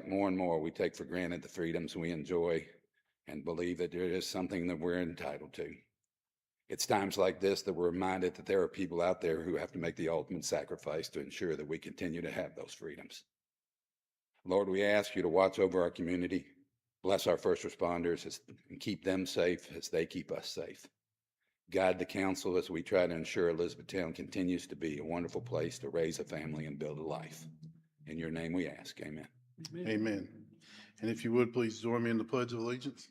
like more and more we take for granted the freedoms we enjoy and believe that there is something that we're entitled to. It's times like this that we're reminded that there are people out there who have to make the ultimate sacrifice to ensure that we continue to have those freedoms. Lord, we ask you to watch over our community, bless our first responders, and keep them safe as they keep us safe. Guide the council as we try to ensure Elizabethtown continues to be a wonderful place to raise a family and build a life. In your name we ask, amen. Amen. And if you would, please join me in the Pledge of Allegiance.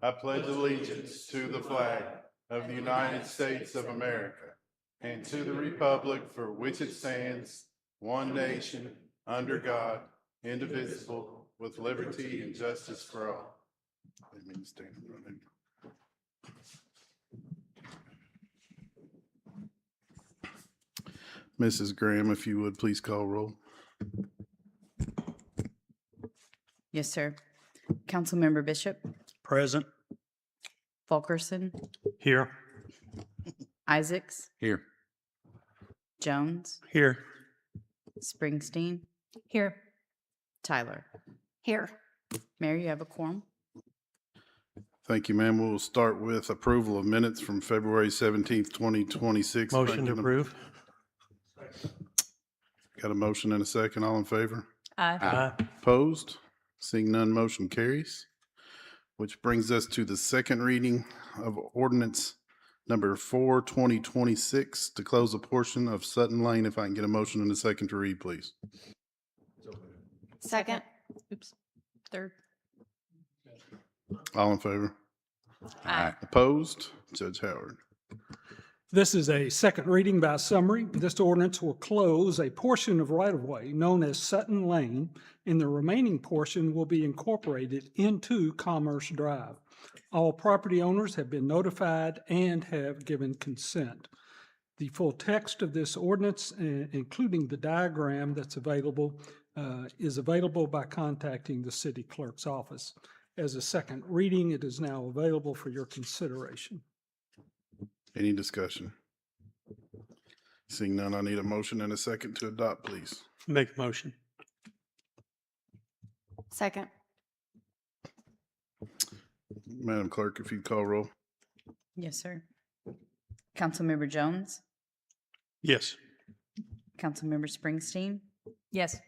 I pledge allegiance to the flag of the United States of America and to the republic for which it stands, one nation, under God, indivisible, with liberty and justice for all. Amen. Stand and run. Mrs. Graham, if you would, please call roll. Yes, sir. Councilmember Bishop, Present. Fulkerson, Here. Isaacs, Here. Jones, Here. Springsteen, Here. Tyler. Here. Mayor, you have a quorum. Thank you, ma'am. We'll start with approval of minutes from February 17th, 2026. Motion to approve. Got a motion and a second. All in favor? Aye. Aye. Opposed? Seeing none, motion carries. Which brings us to the second reading of ordinance number 4, 2026, to close a portion of Sutton Lane. If I can get a motion and a second to read, please. Second. Oops. Third. All in favor? Aye. Opposed? Judge Howard. This is a second reading by summary. This ordinance will close a portion of right-of-way known as Sutton Lane, and the remaining portion will be incorporated into Commerce Drive. All property owners have been notified and have given consent. The full text of this ordinance, including the diagram that's available, is available by contacting the city clerk's office. As a second reading, it is now available for your consideration. Any discussion? Seeing none, I need a motion and a second to adopt, please. Make a motion. Second. Madam Clerk, if you'd call roll. Yes, sir. Councilmember Jones, Yes. Councilmember Springsteen, Yes.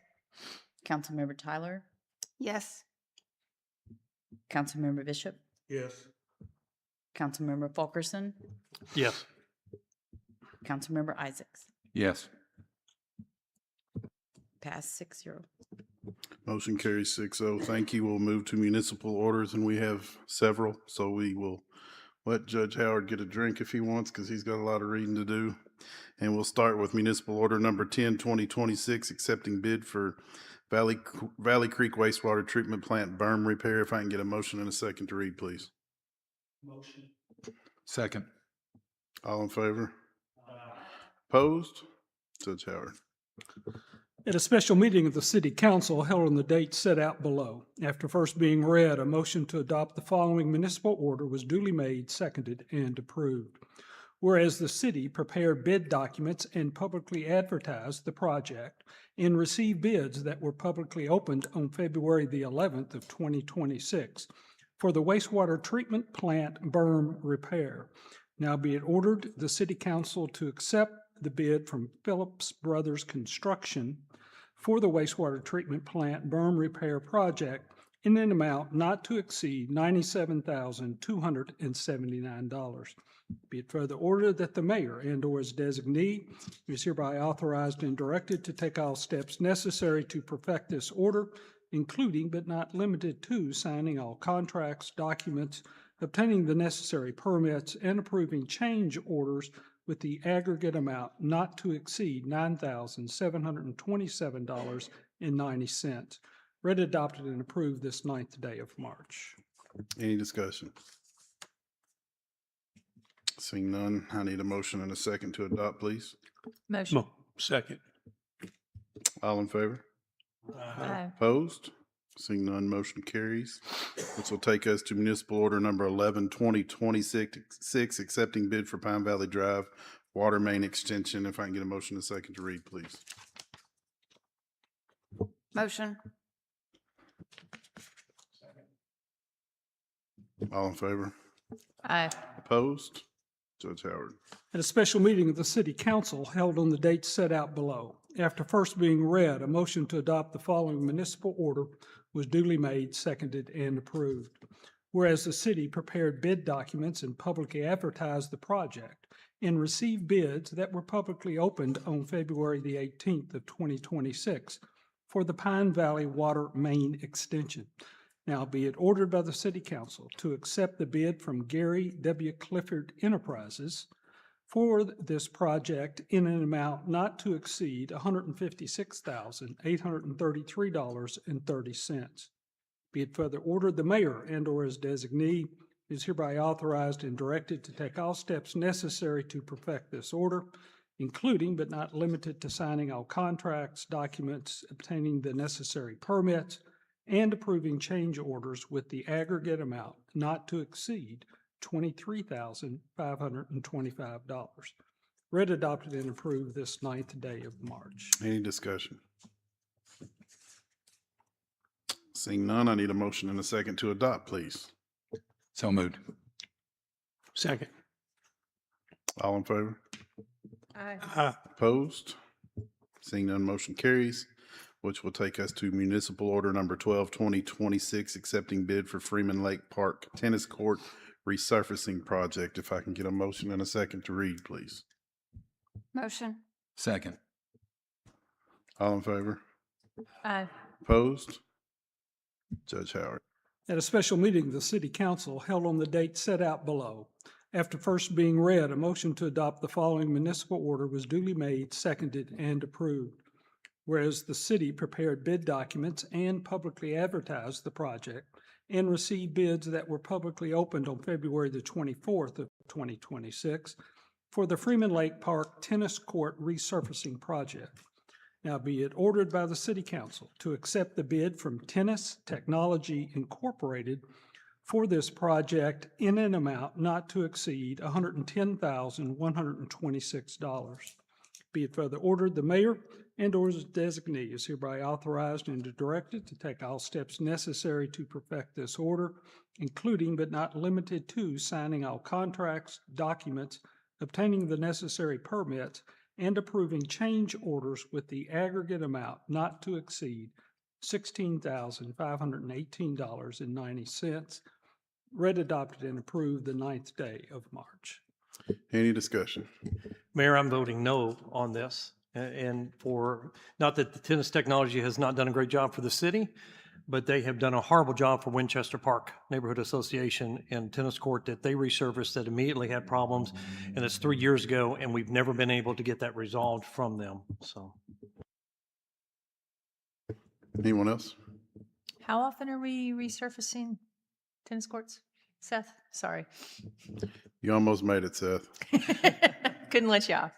Councilmember Tyler, Yes. Councilmember Bishop, Yes. Councilmember Fulkerson, Yes. Councilmember Isaacs. Yes. Pass 6-0. Motion carries 6-0. Thank you. We'll move to municipal orders, and we have several, so we will let Judge Howard get a drink if he wants, because he's got a lot of reading to do. And we'll start with municipal order number 10, 2026, accepting bid for Valley Creek wastewater treatment plant berm repair. If I can get a motion and a second to read, please. Motion. Second. All in favor? Opposed? Judge Howard. At a special meeting of the City Council held on the date set out below, after first being read, a motion to adopt the following municipal order was duly made, seconded, and approved. Whereas the city prepared bid documents and publicly advertised the project and received bids that were publicly opened on February the 11th of 2026 for the wastewater treatment plant berm repair. Now be it ordered the City Council to accept the bid from Phillips Brothers Construction for the wastewater treatment plant berm repair project in an amount not to exceed $97,279. Be it further ordered that the mayor and/or his designee is hereby authorized and directed to take all steps necessary to perfect this order, including but not limited to signing all contracts, documents, obtaining the necessary permits, and approving change orders with the aggregate amount not to exceed $9,727.90. Read, adopted, and approved this 9th day of March. Any discussion? Seeing none, I need a motion and a second to adopt, please. Motion. Second. All in favor? Aye. Opposed? Seeing none, motion carries. This will take us to municipal order number 11, 2026, accepting bid for Pine Valley Drive water main extension. If I can get a motion and a second to read, please. Motion. All in favor? Aye. Opposed? Judge Howard. At a special meeting of the City Council held on the date set out below, after first being read, a motion to adopt the following municipal order was duly made, seconded, and approved. Whereas the city prepared bid documents and publicly advertised the project and received bids that were publicly opened on February the 18th of 2026 for the Pine Valley Water Main Extension. Now be it ordered by the City Council to accept the bid from Gary W. Clifford Enterprises for this project in an amount not to exceed $156,833.30. Be it further ordered, the mayor and/or his designee is hereby authorized and directed to take all steps necessary to perfect this order, including but not limited to signing all contracts, documents, obtaining the necessary permits, and approving change orders with the aggregate amount not to exceed $23,525. Read, adopted, and approved this 9th day of March. Any discussion? Seeing none, I need a motion and a second to adopt, please. So moved. Second. All in favor? Aye. Aye. Opposed? Seeing none, motion carries, which will take us to municipal order number 12, 2026, accepting bid for Freeman Lake Park Tennis Court resurfacing project. If I can get a motion and a second to read, please. Motion. Second. All in favor? Aye. Opposed? Judge Howard. At a special meeting of the City Council held on the date set out below, after first being read, a motion to adopt the following municipal order was duly made, seconded, and approved. Whereas the city prepared bid documents and publicly advertised the project and received bids that were publicly opened on February the 24th of 2026 for the Freeman Lake Park Tennis Court resurfacing project. Now be it ordered by the City Council to accept the bid from Tennis Technology Incorporated for this project in an amount not to exceed $110,126. Be it further ordered, the mayor and/or his designee is hereby authorized and directed to take all steps necessary to perfect this order, including but not limited to signing all contracts, documents, obtaining the necessary permits, and approving change orders with the aggregate amount not to exceed $16,518.90. Read, adopted, and approved the 9th day of March. Any discussion? Mayor, I'm voting no on this. And for, not that the tennis technology has not done a great job for the city, but they have done a horrible job for Winchester Park Neighborhood Association and tennis court that they resurfaced that immediately had problems. And it's 3 years ago, and we've never been able to get that resolved from them, so. Anyone else? How often are we resurfacing tennis courts? Seth, sorry. You almost made it, Seth. Couldn't let you off.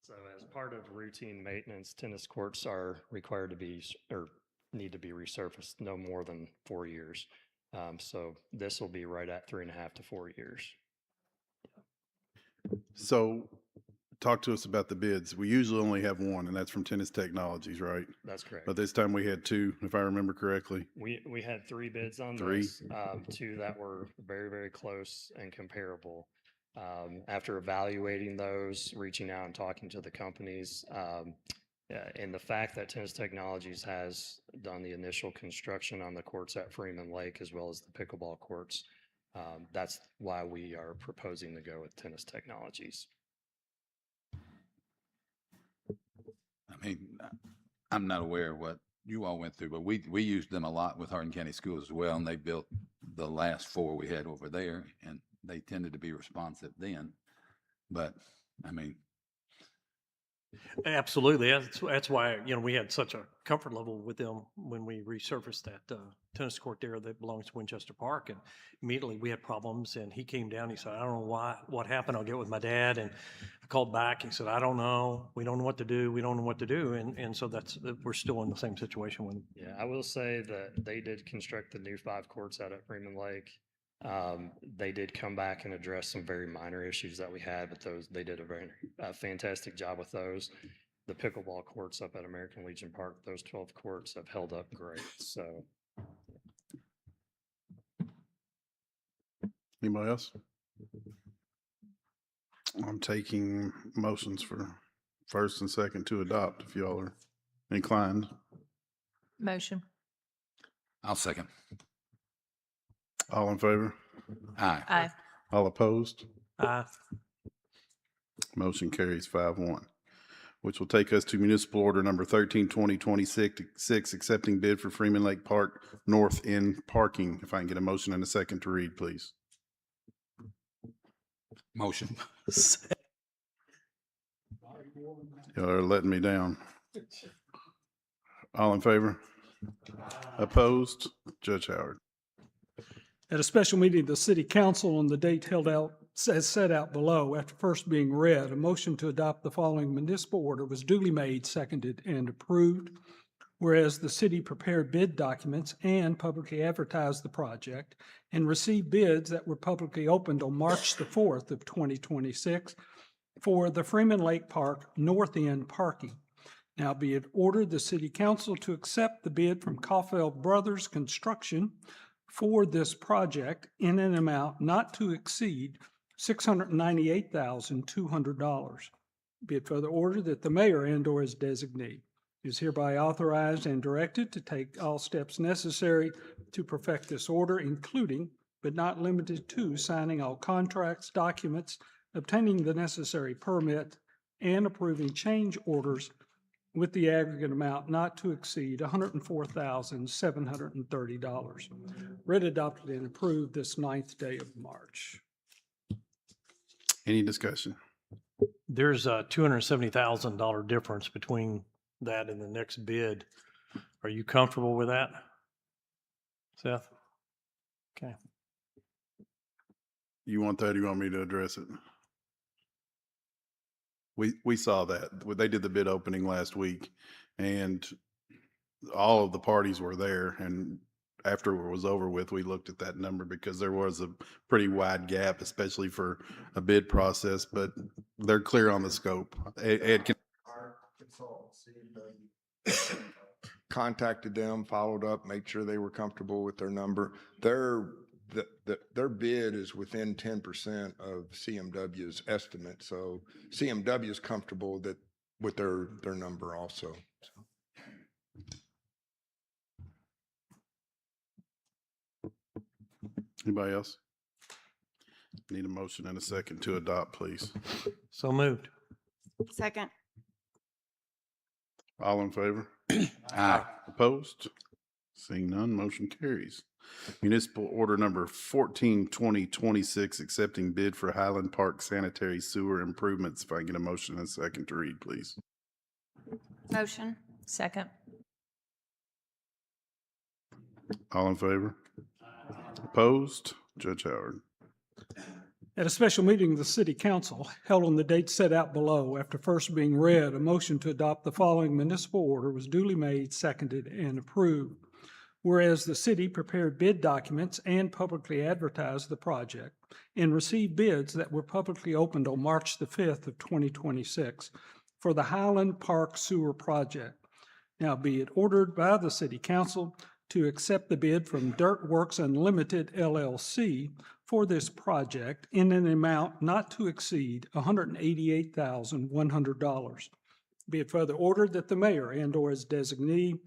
So as part of routine maintenance, tennis courts are required to be, or need to be resurfaced no more than 4 years. So this will be right at 3.5 to 4 years. So talk to us about the bids. We usually only have one, and that's from Tennis Technologies, right? That's correct. But this time we had two, if I remember correctly. We had 3 bids on Three? this, 2 that were very, very close and comparable. After evaluating those, reaching out and talking to the companies, and the fact that Tennis Technologies has done the initial construction on the courts at Freeman Lake as well as the pickleball courts, that's why we are proposing to go with Tennis Technologies. I mean, I'm not aware of what you all went through, but we used them a lot with Hardin County Schools as well, and they built the last 4 we had over there, and they tended to be responsive then. But, I mean, Absolutely. That's why, we had such a comfort level with them when we resurfaced that tennis court there that belongs to Winchester Park. And immediately we had problems, and he came down. He said, I don't know what happened. I'll get with my dad. And I called back. He said, I don't know. We don't know what to do. We don't know what to do. And so we're still in the same situation with them. Yeah, I will say that they did construct the new 5 courts out at Freeman Lake. They did come back and address some very minor issues that we had, but they did a very fantastic job with those. The pickleball courts up at American Legion Park, those 12 courts have held up great. So Anybody else? I'm taking motions for first and second to adopt if y'all are inclined. Motion. I'll second. All in favor? Aye. Aye. All opposed? Aye. Motion carries 5-1, which will take us to municipal order number 13/2026, accepting bid for Freeman Lake Park North End parking. If I can get a motion and a second to read, please. Motion. Y'all are letting me down. All in favor? Opposed? Judge Howard. At a special meeting of the City Council on the date held out, as set out below, after first being read, a motion to adopt the following municipal order was duly made, seconded, and approved. Whereas the city prepared bid documents and publicly advertised the project and received bids that were publicly opened on March the 4th of 2026 for the Freeman Lake Park North End parking. Now be it ordered the City Council to accept the bid from Caulfield Brothers Construction for this project in an amount not to exceed $698,200. Be it further ordered that the mayor and/or his designee is hereby authorized and directed to take all steps necessary to perfect this order, including but not limited to signing all contracts, documents, obtaining the necessary permit, and approving change orders with the aggregate amount not to exceed $104,730. Read, adopted, and approved this 9th day of March. Any discussion? There's a $270,000 difference between that and the next bid. Are you comfortable with that, Seth? Okay. You want that or you want me to address it? We saw that. They did the bid opening last week and all of the parties were there. And after it was over with, we looked at that number because there was a pretty wide gap, especially for a bid process, but they're clear on the scope. Ed, Our consultant, contacted them, followed up, made sure they were comfortable with their number. Their bid is within 10% of CMW's estimate, so CMW is comfortable that with their number also. anybody else? Need a motion and a second to adopt, please. So moved. Second. All in favor? Aye. Opposed? Seeing none, motion carries. Municipal order number 14/2026, accepting bid for Highland Park sanitary sewer improvements. If I can get a motion and a second to read, please. Motion. Second. All in favor? Opposed? Judge Howard. At a special meeting of the City Council held on the date set out below, after first being read, a motion to adopt the following municipal order was duly made, seconded, and approved. Whereas the city prepared bid documents and publicly advertised the project and received bids that were publicly opened on March the 5th of 2026 for the Highland Park Sewer Project. Now be it ordered by the City Council to accept the bid from Dirt Works Unlimited LLC for this project in an amount not to exceed $188,100. Be it further ordered that the mayor and/or his designee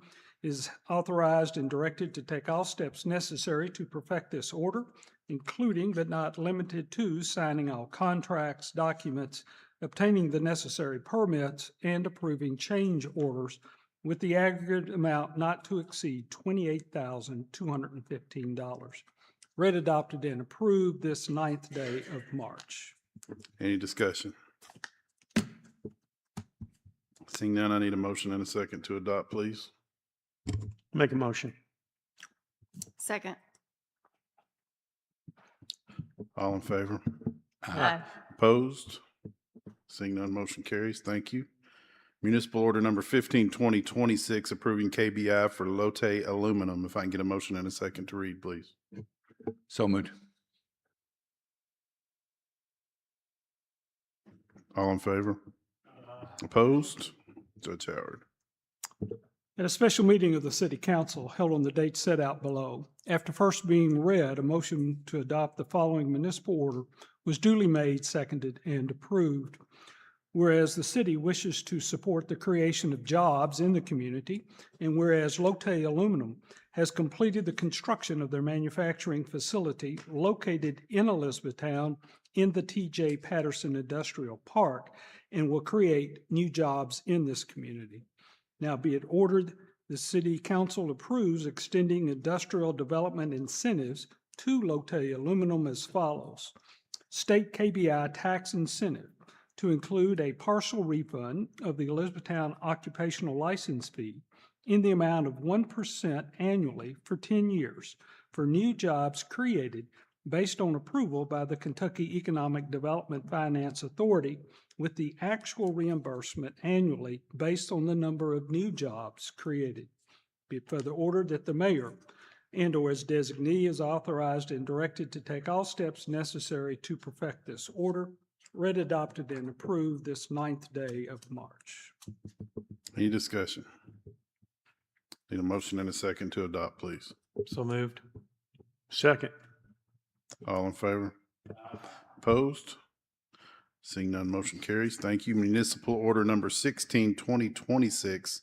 is authorized and directed to take all steps necessary to perfect this order, including but not limited to signing all contracts, documents, obtaining the necessary permits, and approving change orders with the aggregate amount not to exceed $28,215. Read, adopted, and approved this 9th day of March. Any discussion? Seeing none, I need a motion and a second to adopt, please. Make a motion. Second. All in favor? Aye. Opposed? Seeing none, motion carries. Thank you. Municipal order number 15/2026, approving KBI for Lotte Aluminum. If I can get a motion and a second to read, please. So moved. All in favor? Opposed? Judge Howard. At a special meeting of the City Council held on the date set out below, after first being read, a motion to adopt the following municipal order was duly made, seconded, and approved. Whereas the city wishes to support the creation of jobs in the community, and whereas Lotte Aluminum has completed the construction of their manufacturing facility located in Elizabethtown in the T.J. Patterson Industrial Park and will create new jobs in this community. Now be it ordered, the City Council approves extending industrial development incentives to Lotte Aluminum as follows. State KBI tax incentive to include a partial refund of the Elizabethtown occupational license fee in the amount of 1% annually for 10 years for new jobs created based on approval by the Kentucky Economic Development Finance Authority, with the actual reimbursement annually based on the number of new jobs created. Be it further ordered that the mayor and/or his designee is authorized and directed to take all steps necessary to perfect this order. Read, adopted, and approved this 9th day of March. Any discussion? Need a motion and a second to adopt, please. So moved. Second. All in favor? Opposed? Seeing none, motion carries. Thank you. Municipal Order Number 16, 2026,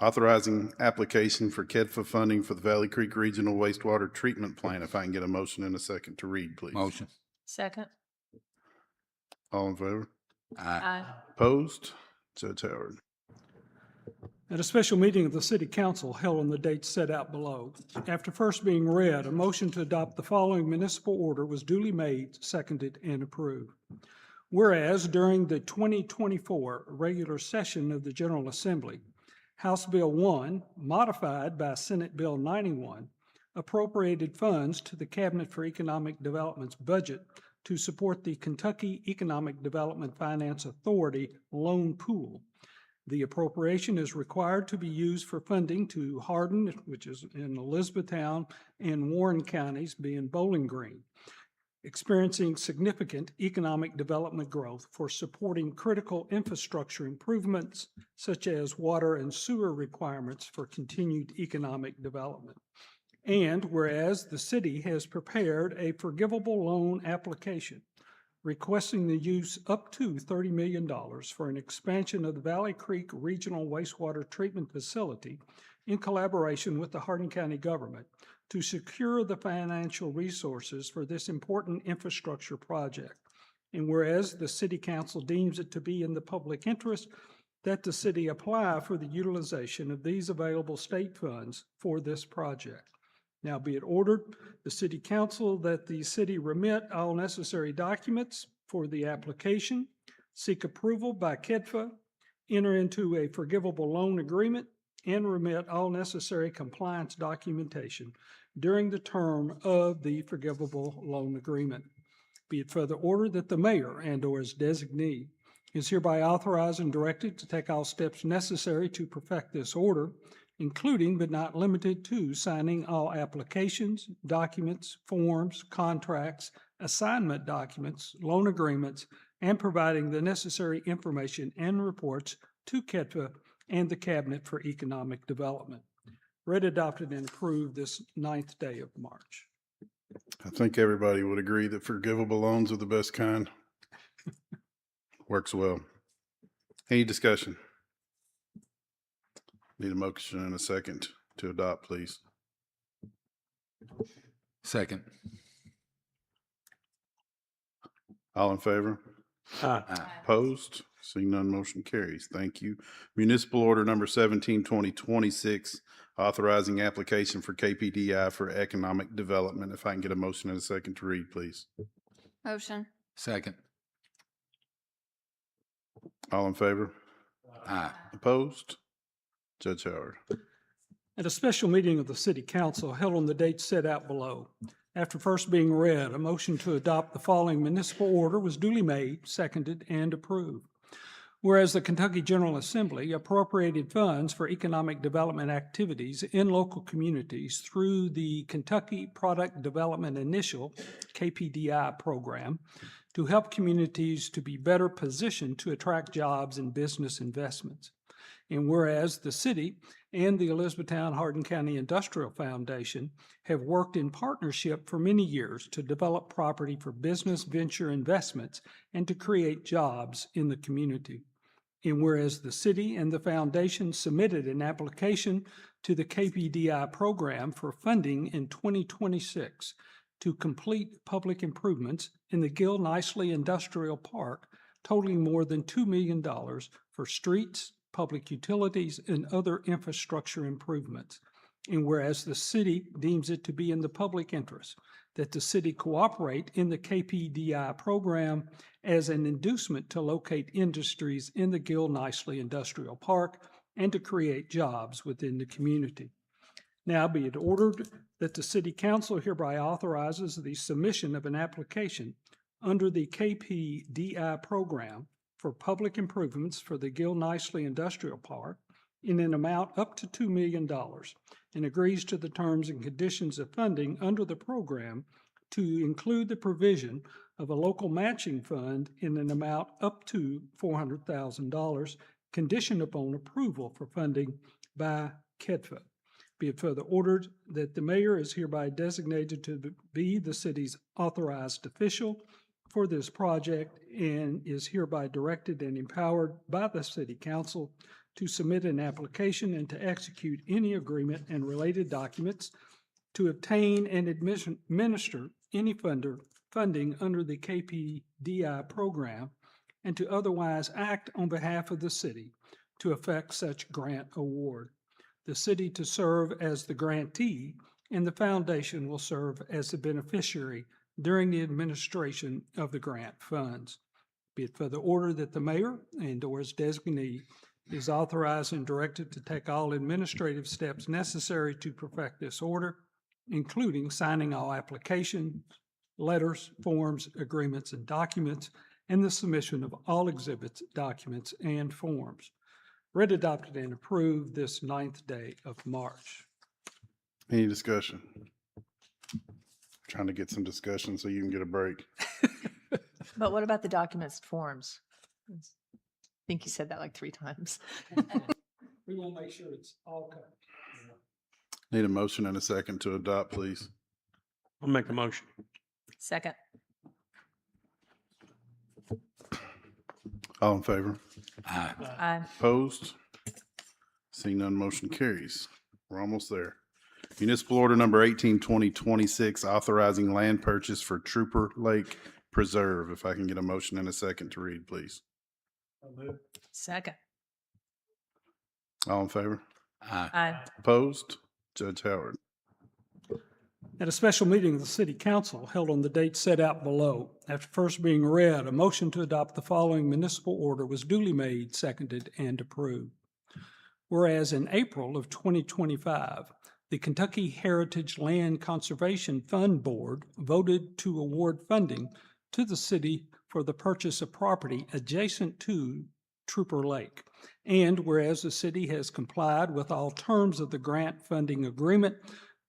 authorizing application for KEDFA funding for the Valley Creek Regional Wastewater Treatment Plant. If I can get a motion and a second to read, please. Motion. Second. All in favor? Aye. Opposed? Judge Howard. At a special meeting of the City Council held on the date set out below, after first being read, a motion to adopt the following municipal order was duly made, seconded, and approved. Whereas during the 2024 regular session of the General Assembly, House Bill 1, modified by Senate Bill 91, appropriated funds to the Cabinet for Economic Development's budget to support the Kentucky Economic Development Finance Authority loan pool. The appropriation is required to be used for funding to Hardin, which is in Elizabethtown, and Warren counties, being Bowling Green, experiencing significant economic development growth for supporting critical infrastructure improvements such as water and sewer requirements for continued economic development. And whereas the city has prepared a forgivable loan application requesting the use up to $30 million for an expansion of the Valley Creek Regional Wastewater Treatment Facility in collaboration with the Hardin County government to secure the financial resources for this important infrastructure project. And whereas the City Council deems it to be in the public interest that the city apply for the utilization of these available state funds for this project. Now be it ordered, the City Council, that the city remit all necessary documents for the application, seek approval by KEDFA, enter into a forgivable loan agreement, and remit all necessary compliance documentation during the term of the forgivable loan agreement. Be it further ordered that the mayor and/or his designee is hereby authorized and directed to take all steps necessary to perfect this order, including but not limited to signing all applications, documents, forms, contracts, assignment documents, loan agreements, and providing the necessary information and reports to KEDFA and the Cabinet for Economic Development. Read, adopted, and approved this 9th day of March. I think everybody would agree that forgivable loans are the best kind. Works well. Any discussion? Need a motion and a second to adopt, please. Second. All in favor? Aye. Opposed? Seeing none, motion carries. Thank you. Municipal Order Number 17, 2026, authorizing application for KPDI for economic development. If I can get a motion and a second to read, please. Motion. Second. All in favor? Aye. Opposed? Judge Howard. At a special meeting of the City Council held on the date set out below, after first being read, a motion to adopt the following municipal order was duly made, seconded, and approved. Whereas the Kentucky General Assembly appropriated funds for economic development activities in local communities through the Kentucky Product Development Initial, KPDI program, to help communities to be better positioned to attract jobs and business investments. And whereas the city and the Elizabethtown Hardin County Industrial Foundation have worked in partnership for many years to develop property for business venture investments and to create jobs in the community. And whereas the city and the foundation submitted an application to the KPDI program for funding in 2026 to complete public improvements in the Gil Nicely Industrial Park totaling more than $2 million for streets, public utilities, and other infrastructure improvements. And whereas the city deems it to be in the public interest that the city cooperate in the KPDI program as an inducement to locate industries in the Gil Nicely Industrial Park and to create jobs within the community. Now be it ordered that the City Council hereby authorizes the submission of an application under the KPDI program for public improvements for the Gil Nicely Industrial Park in an amount up to $2 million and agrees to the terms and conditions of funding under the program to include the provision of a local matching fund in an amount up to $400,000, conditioned upon approval for funding by KEDFA. Be it further ordered that the mayor is hereby designated to be the city's authorized official for this project and is hereby directed and empowered by the city council to submit an application and to execute any agreement and related documents to obtain and administer any funding under the KPDI program and to otherwise act on behalf of the city to effect such grant award. The city to serve as the grantee and the foundation will serve as the beneficiary during the administration of the grant funds. Be it further ordered that the mayor and/or his designee is authorized and directed to take all administrative steps necessary to perfect this order, including signing all applications, letters, forms, agreements, and documents, and the submission of all exhibits, documents, and forms. Read, adopted, and approved this 9th day of March. Any discussion? Trying to get some discussion so you can get a break. But what about the documents forms? I think you said that like 3 times. We will make sure it's all covered. Need a motion and a second to adopt, please. I'll make the motion. Second. All in favor? Aye. Aye. Opposed? Seeing none, motion carries. We're almost there. Municipal order number 18/2026, authorizing land purchase for Trooper Lake Preserve. If I can get a motion and a second to read, please. Second. All in favor? Aye. Aye. Opposed? Judge Howard. At a special meeting of the City Council held on the date set out below, after first being read, a motion to adopt the following municipal order was duly made, seconded, and approved. Whereas in April of 2025, the Kentucky Heritage Land Conservation Fund Board voted to award funding to the city for the purchase of property adjacent to Trooper Lake. And whereas the city has complied with all terms of the grant funding agreement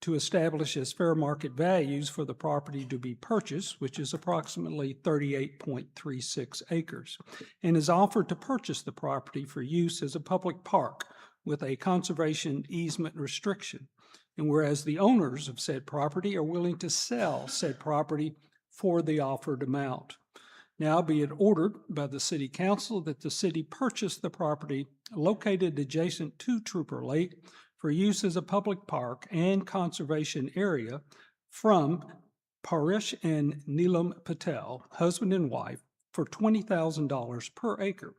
to establish as fair market values for the property to be purchased, which is approximately 38.36 acres, and has offered to purchase the property for use as a public park with a conservation easement restriction. And whereas the owners of said property are willing to sell said property for the offered amount. Now be it ordered by the City Council that the city purchase the property located adjacent to Trooper Lake for use as a public park and conservation area from Parish and Neelam Patel, husband and wife, for $20,000 per acre,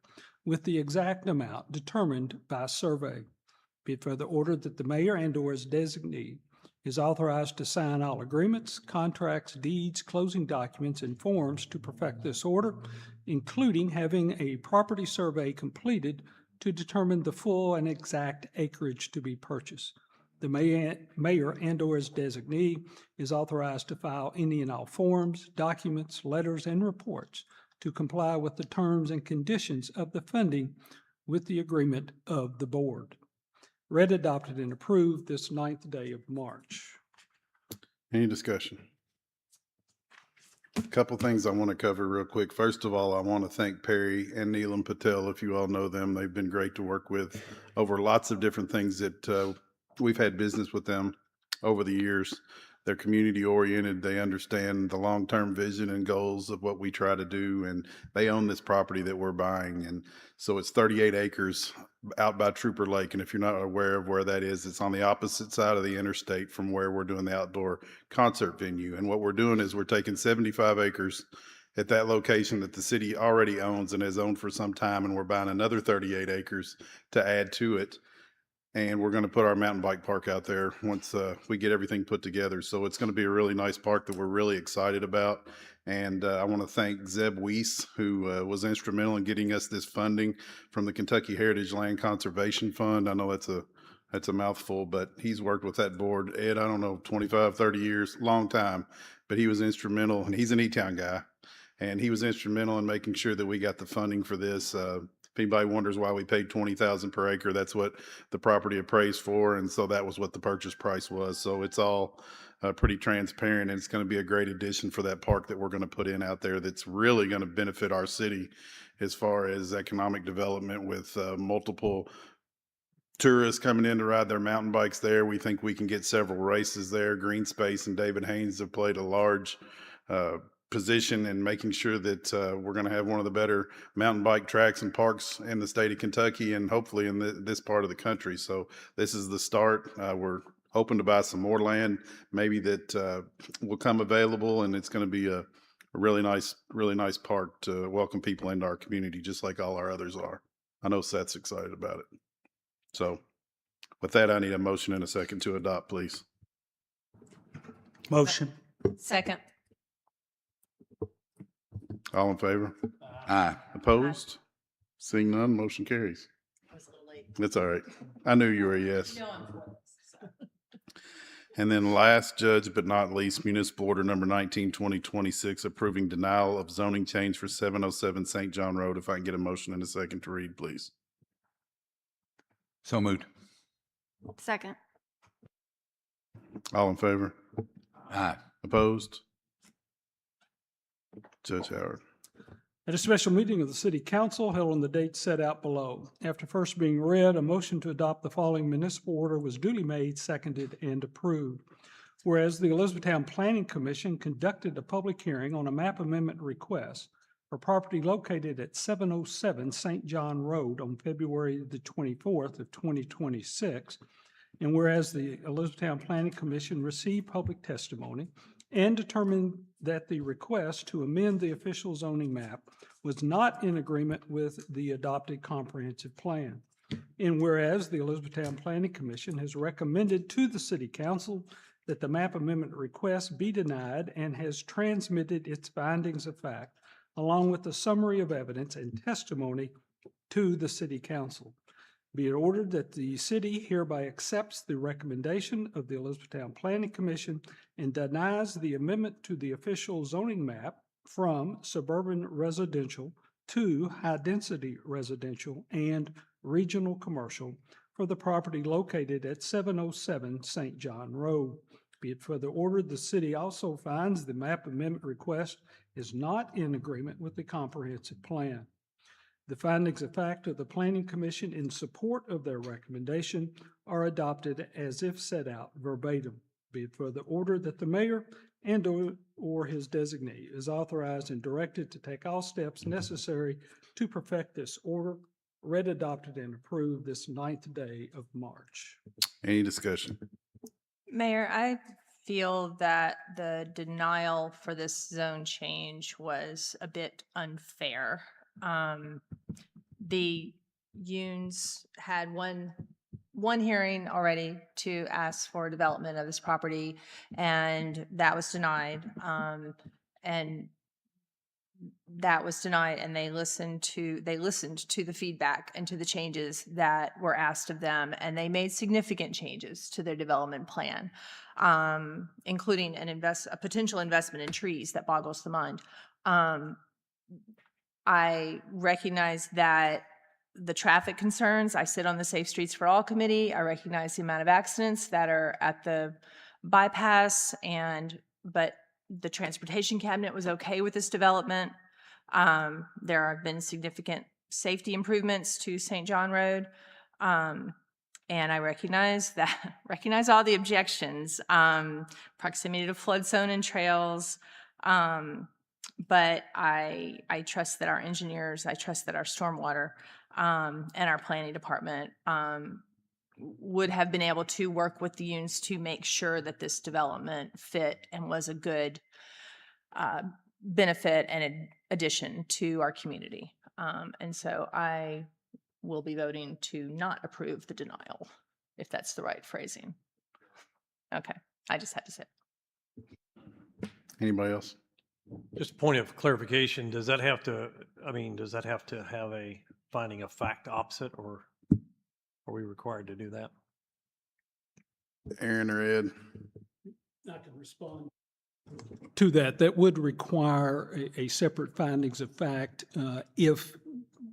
with the exact amount determined by survey. Be it further ordered that the mayor and/or his designee is authorized to sign all agreements, contracts, deeds, closing documents, and forms to perfect this order, including having a property survey completed to determine the full and exact acreage to be purchased. The mayor and/or his designee is authorized to file any and all forms, documents, letters, and reports to comply with the terms and conditions of the funding with the agreement of the board. Read, adopted, and approved this 9th day of March. Any discussion? Couple things I want to cover real quick. First of all, I want to thank Perry and Neelam Patel. If you all know them, they've been great to work with over lots of different things that we've had business with them over the years. They're community oriented. They understand the long-term vision and goals of what we try to do. And they own this property that we're buying. And so it's 38 acres out by Trooper Lake. And if you're not aware of where that is, it's on the opposite side of the interstate from where we're doing the outdoor concert venue. And what we're doing is we're taking 75 acres at that location that the city already owns and has owned for some time, and we're buying another 38 acres to add to it. And we're going to put our mountain bike park out there once we get everything put together. So it's going to be a really nice park that we're really excited about. And I want to thank Zeb Weiss, who was instrumental in getting us this funding from the Kentucky Heritage Land Conservation Fund. I know that's a mouthful, but he's worked with that board, Ed, I don't know, 25, 30 years, long time, but he was instrumental, and he's an E-Town guy. And he was instrumental in making sure that we got the funding for this. If anybody wonders why we paid 20,000 per acre, that's what the property appraised for. And so that was what the purchase price was. So it's all pretty transparent, and it's going to be a great addition for that park that we're going to put in out there. That's really going to benefit our city as far as economic development with multiple tourists coming in to ride their mountain bikes there. We think we can get several races there. Green Space and David Haynes have played a large position in making sure that we're going to have one of the better mountain bike tracks and parks in the state of Kentucky, and hopefully in this part of the country. So this is the start. We're hoping to buy some more land, maybe that will come available, and it's going to be a really nice park to welcome people into our community, just like all our others are. I know Seth's excited about it. So with that, I need a motion and a second to adopt, please. Motion. Second. All in favor? Aye. Opposed? Seeing none, motion carries. That's all right. I knew you were a yes. And then last, judge but not least, municipal order number 19/2026, approving denial of zoning change for 707 St. John Road. If I can get a motion and a second to read, please. So moved. Second. All in favor? Aye. Opposed? Judge Howard. At a special meeting of the City Council held on the date set out below, after first being read, a motion to adopt the following municipal order was duly made, seconded, and approved. Whereas the Elizabethtown Planning Commission conducted a public hearing on a map amendment request for property located at 707 St. John Road on February the 24th of 2026, and whereas the Elizabethtown Planning Commission received public testimony and determined that the request to amend the official zoning map was not in agreement with the adopted comprehensive plan. And whereas the Elizabethtown Planning Commission has recommended to the City Council that the map amendment request be denied and has transmitted its findings of fact, along with a summary of evidence and testimony to the City Council. Be it ordered that the city hereby accepts the recommendation of the Elizabethtown Planning Commission and denies the amendment to the official zoning map from suburban residential to high-density residential and regional commercial for the property located at 707 St. John Road. Be it further ordered, the city also finds the map amendment request is not in agreement with the comprehensive plan. The findings of fact of the Planning Commission in support of their recommendation are adopted as if set out verbatim. Be it further ordered that the mayor and/or his designee is authorized and directed to take all steps necessary to perfect this order, read, adopted, and approved this 9th day of March. Any discussion? Mayor, I feel that the denial for this zone change was a bit unfair. The Yunes had one hearing already to ask for development of this property, and that was denied. And they listened to the feedback and to the changes that were asked of them, and they made significant changes to their development plan, including a potential investment in trees that boggles the mind. I recognize that the traffic concerns, I sit on the Safe Streets for All committee. I recognize the amount of accidents that are at the bypass, but the Transportation Cabinet was okay with this development. There have been significant safety improvements to St. John Road. And I recognize all the objections, proximity to flood zone and trails. But I trust that our engineers, I trust that our stormwater, and our planning department, would have been able to work with the unions to make sure that this development fit and was a good benefit and addition to our community. And so I will be voting to not approve the denial, if that's the right phrasing. Okay, I just had to say it. Anybody else? Just a point of clarification, does that have to have a finding of fact opposite, or are we required to do that? Aaron or Ed? I can respond to that. That would require a separate findings of fact if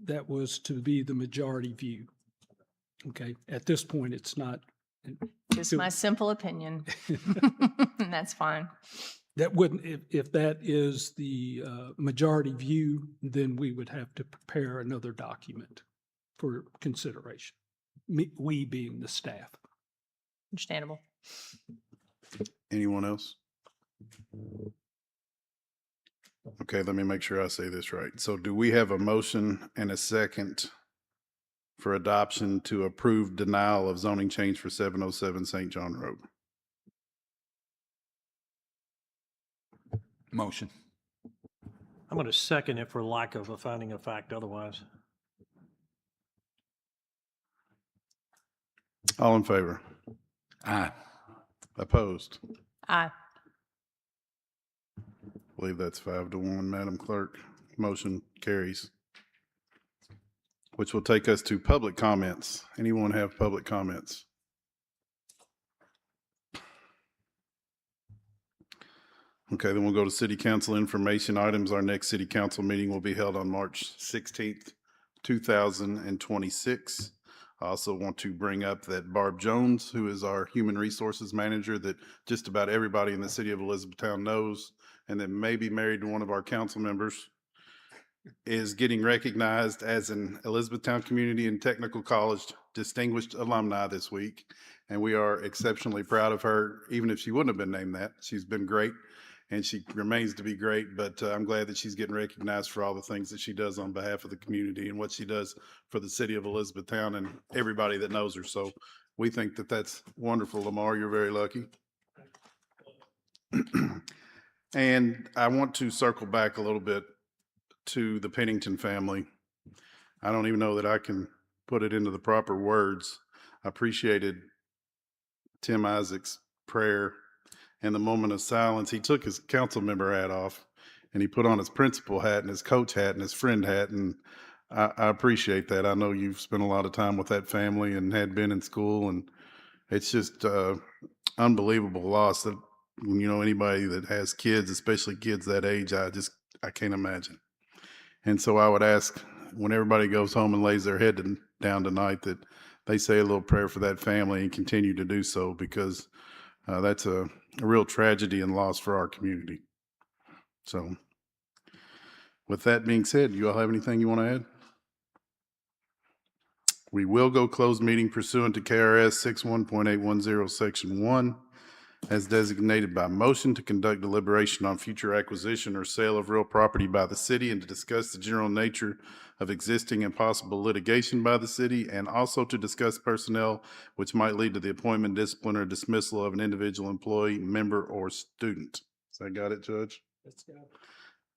that was to be the majority view. Okay, at this point, it's not. Just my simple opinion. And that's fine. That wouldn't, if that is the majority view, then we would have to prepare another document for consideration. We being the staff. Understandable. Anyone else? Okay, let me make sure I say this right. So do we have a motion and a second for adoption to approve denial of zoning change for 707 St. John Road? Motion. I'm going to second it for lack of a finding of fact otherwise. All in favor? Aye. Opposed? Aye. I believe that's 5-1, Madam Clerk. Motion carries. Which will take us to public comments. Anyone have public comments? Okay, then we'll go to city council information items. Our next city council meeting will be held on March 16th, 2026. I also want to bring up that Barb Jones, who is our human resources manager that just about everybody in the city of Elizabethtown knows, and that may be married to one of our council members, is getting recognized as an Elizabethtown Community and Technical College Distinguished Alumni this week. And we are exceptionally proud of her, even if she wouldn't have been named that. She's been great, and she remains to be great, but I'm glad that she's getting recognized for all the things that she does on behalf of the community and what she does for the city of Elizabethtown and everybody that knows her. So we think that that's wonderful, Lamar. You're very lucky. And I want to circle back a little bit to the Pennington family. I don't even know that I can put it into the proper words. I appreciated Tim Isaac's prayer and the moment of silence. He took his council member hat off and he put on his principal hat and his coach hat and his friend hat. And I appreciate that. I know you've spent a lot of time with that family and had been in school, and it's just unbelievable loss that, you know, anybody that has kids, especially kids that age, I can't imagine. And so I would ask, when everybody goes home and lays their head down tonight, that they say a little prayer for that family and continue to do so, because that's a real tragedy and loss for our community. So with that being said, you all have anything you want to add? We will go closed meeting pursuant to KRS 61.810 Section 1 as designated by motion to conduct deliberation on future acquisition or sale of real property by the city and to discuss the general nature of existing and possible litigation by the city, and also to discuss personnel which might lead to the appointment, discipline, or dismissal of an individual employee, member, or student. So I got it, Judge?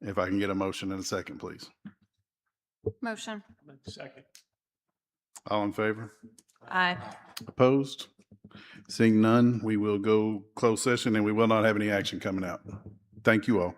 If I can get a motion in a second, please. Motion. Second. All in favor? Aye. Opposed? Seeing none, we will go closed session and we will not have any action coming out. Thank you all.